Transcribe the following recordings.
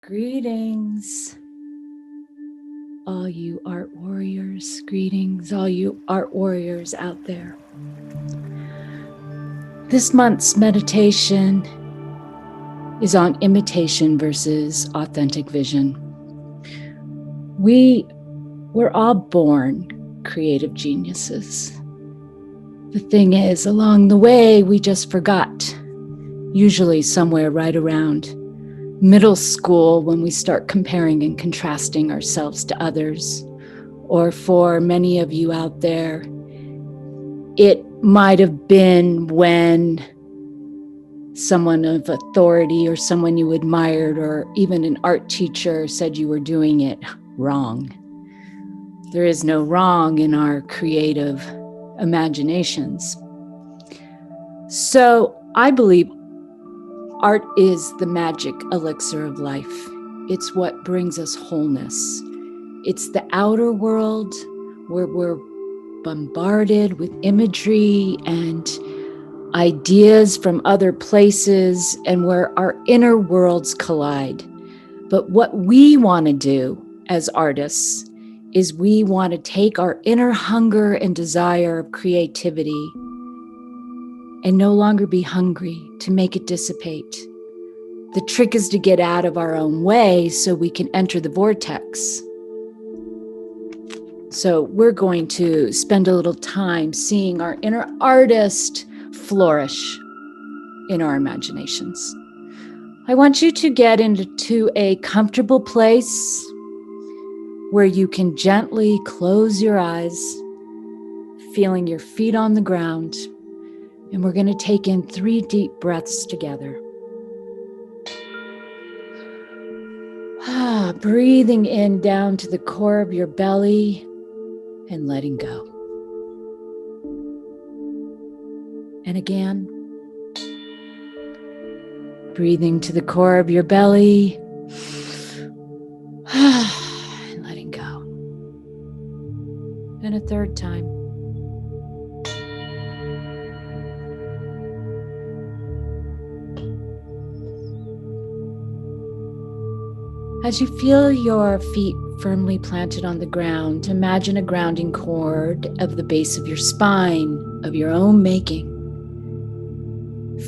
Greetings, all you art warriors. Greetings, all you art warriors out there. This month's meditation is on imitation versus authentic vision. We were all born creative geniuses. The thing is, along the way, we just forgot, usually somewhere right around middle school when we start comparing and contrasting ourselves to others. Or for many of you out there, it might have been when someone of authority or someone you admired or even an art teacher said you were doing it wrong. There is no wrong in our creative imaginations. So I believe art is the magic elixir of life. It's what brings us wholeness. It's the outer world where we're bombarded with imagery and ideas from other places and where our inner worlds collide. But what we want to do as artists is we want to take our inner hunger and desire of creativity and no longer be hungry, to make it dissipate. The trick is to get out of our own way so we can enter the vortex. So we're going to spend a little time seeing our inner artist flourish in our imaginations. I want you to get into a comfortable place where you can gently close your eyes, feeling your feet on the ground. And we're going to take in 3 deep breaths together. Breathing in down to the core of your belly and letting go. And again, breathing to the core of your belly and letting go. And a third time. As you feel your feet firmly planted on the ground, imagine a grounding cord of the base of your spine, of your own making.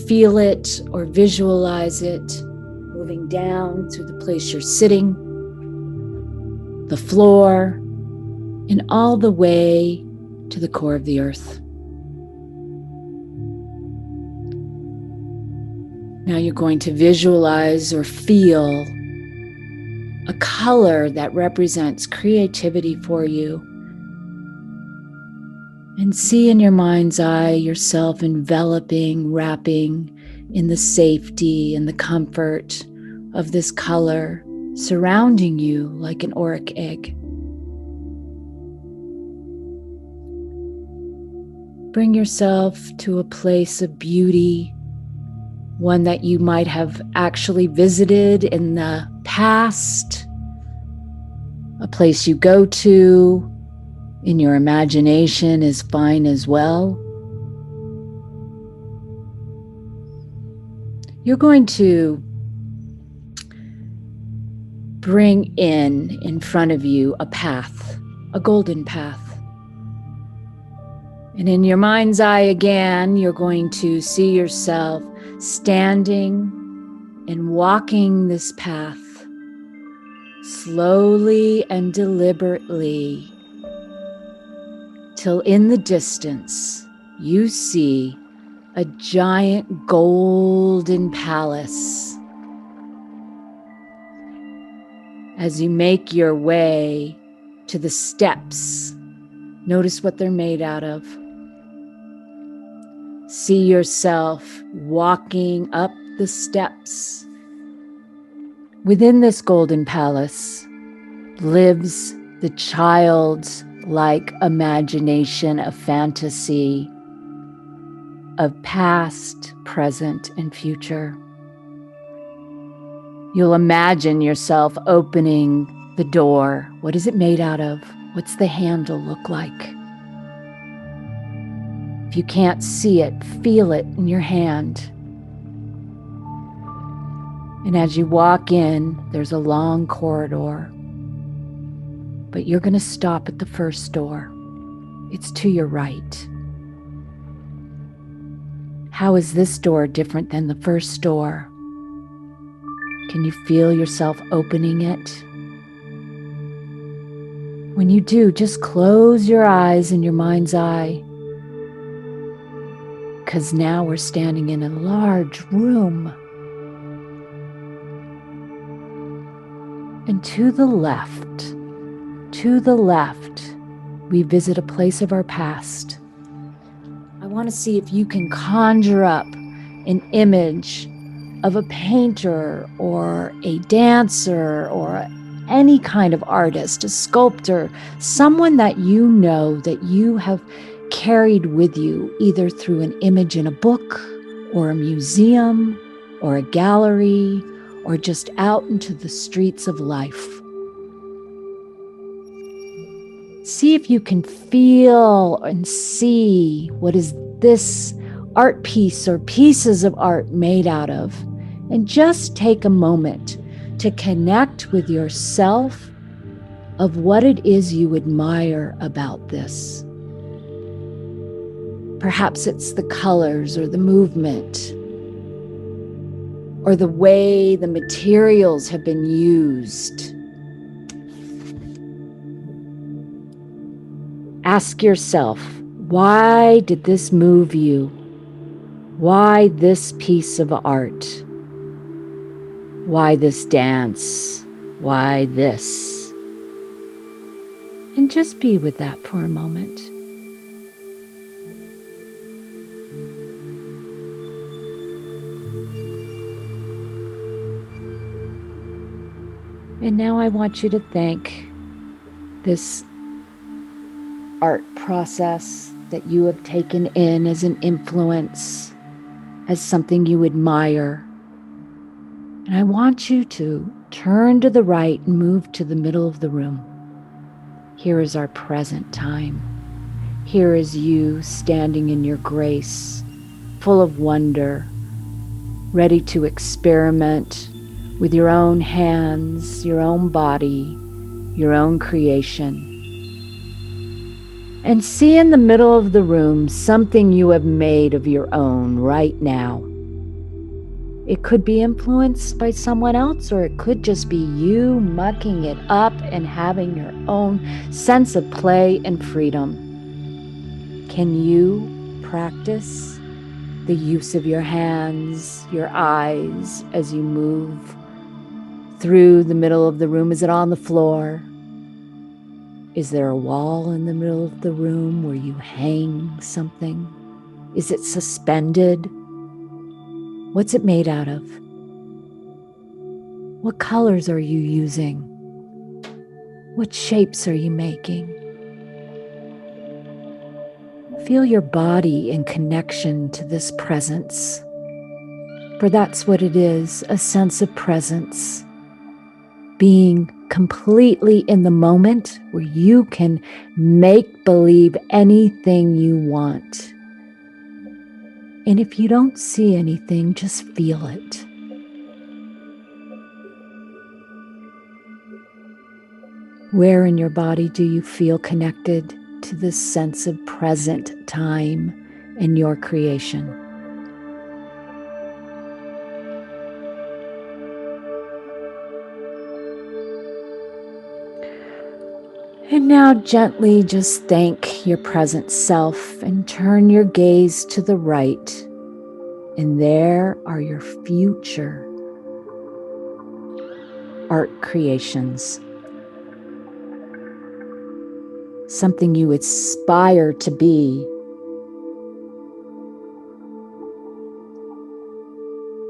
Feel it or visualize it moving down through the place you're sitting, the floor, and all the way to the core of the earth. Now you're going to visualize or feel a color that represents creativity for you. And see in your mind's eye yourself enveloping, wrapping in the safety and the comfort of this color, surrounding you like an auric egg. Bring yourself to a place of beauty, one that you might have actually visited in the past, a place you go to in your imagination is fine as well. You're going to bring in front of you a path, a golden path. And in your mind's eye again, you're going to see yourself standing and walking this path slowly and deliberately till in the distance you see a giant golden palace. As you make your way to the steps, notice what they're made out of. See yourself walking up the steps. Within this golden palace lives the childlike imagination of fantasy of past, present, and future. You'll imagine yourself opening the door. What is it made out of? What's the handle look like? If you can't see it, feel it in your hand. And as you walk in, there's a long corridor, but you're going to stop at the first door. It's to your right. How is this door different than the first door? Can you feel yourself opening it? When you do, just close your eyes in your mind's eye, because now we're standing in a large room. And to the left, we visit a place of our past. I want to see if you can conjure up an image of a painter or a dancer or any kind of artist, a sculptor, someone that you know that you have carried with you, either through an image in a book or a museum or a gallery or just out into the streets of life. See if you can feel and see what is this art piece or pieces of art made out of. And just take a moment to connect with yourself of what it is you admire about this. Perhaps it's the colors or the movement or the way the materials have been used. Ask yourself, why did this move you? Why this piece of art? Why this dance? Why this? And just be with that for a moment. And now I want you to thank this art process that you have taken in as an influence, as something you admire. And I want you to turn to the right and move to the middle of the room. Here is our present time. Here is you standing in your grace, full of wonder, ready to experiment with your own hands, your own body, your own creation. And see in the middle of the room something you have made of your own right now. It could be influenced by someone else, or it could just be you mucking it up and having your own sense of play and freedom. Can you practice the use of your hands, your eyes as you move through the middle of the room? Is it on the floor? Is there a wall in the middle of the room where you hang something? Is it suspended? What's it made out of? What colors are you using? What shapes are you making? Feel your body in connection to this presence, for that's what it is, a sense of presence. Being completely in the moment where you can make believe anything you want. And if you don't see anything, just feel it. Where in your body do you feel connected to this sense of present time and your creation? And now gently just thank your present self and turn your gaze to the right. And there are your future art creations. Something you aspire to be.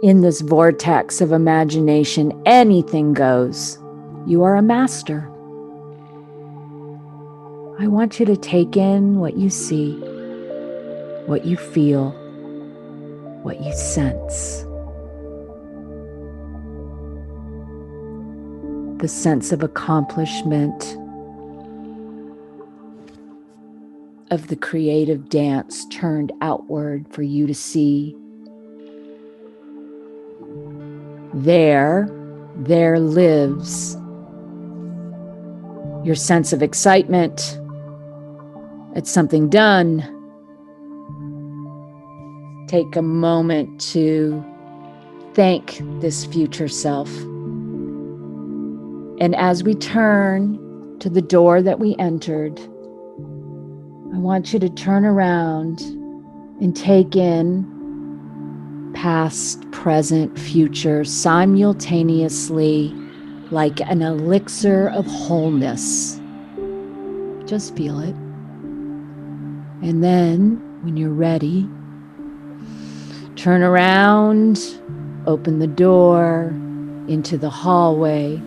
In this vortex of imagination, anything goes. You are a master. I want you to take in what you see, what you feel, what you sense. The sense of accomplishment, of the creative dance turned outward for you to see. There lives your sense of excitement at something done. Take a moment to thank this future self. And as we turn to the door that we entered, I want you to turn around and take in past, present, future simultaneously like an elixir of wholeness. Just feel it. And then, when you're ready, turn around, open the door into the hallway.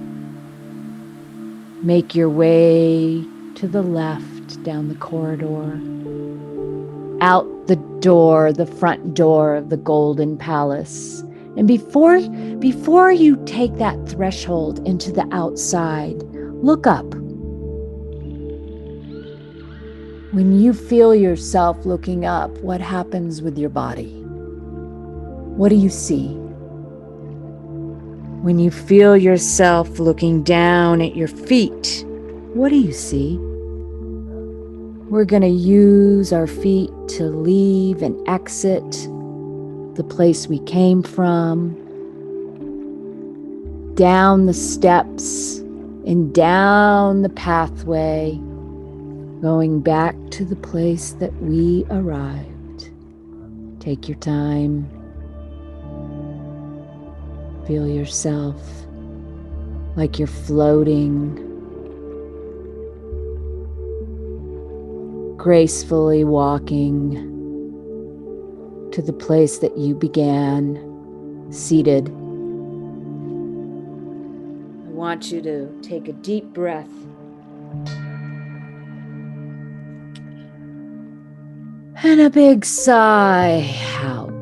Make your way to the left down the corridor. Out the door, the front door of the Golden Palace. And before you take that threshold into the outside, look up. When you feel yourself looking up, what happens with your body? What do you see? When you feel yourself looking down at your feet, what do you see? We're going to use our feet to leave and exit the place we came from, down the steps and down the pathway, going back to the place that we arrived. Take your time. Feel yourself like you're floating, gracefully walking to the place that you began, seated. I want you to take a deep breath. And a big sigh out.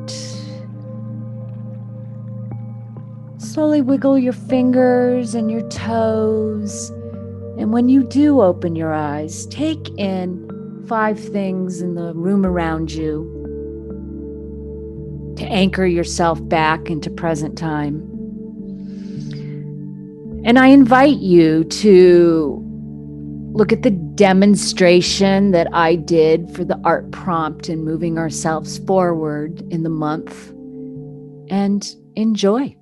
Slowly wiggle your fingers and your toes. And when you do open your eyes, take in 5 things in the room around you to anchor yourself back into present time. And I invite you to look at the demonstration that I did for the art prompt in moving ourselves forward in the month and enjoy.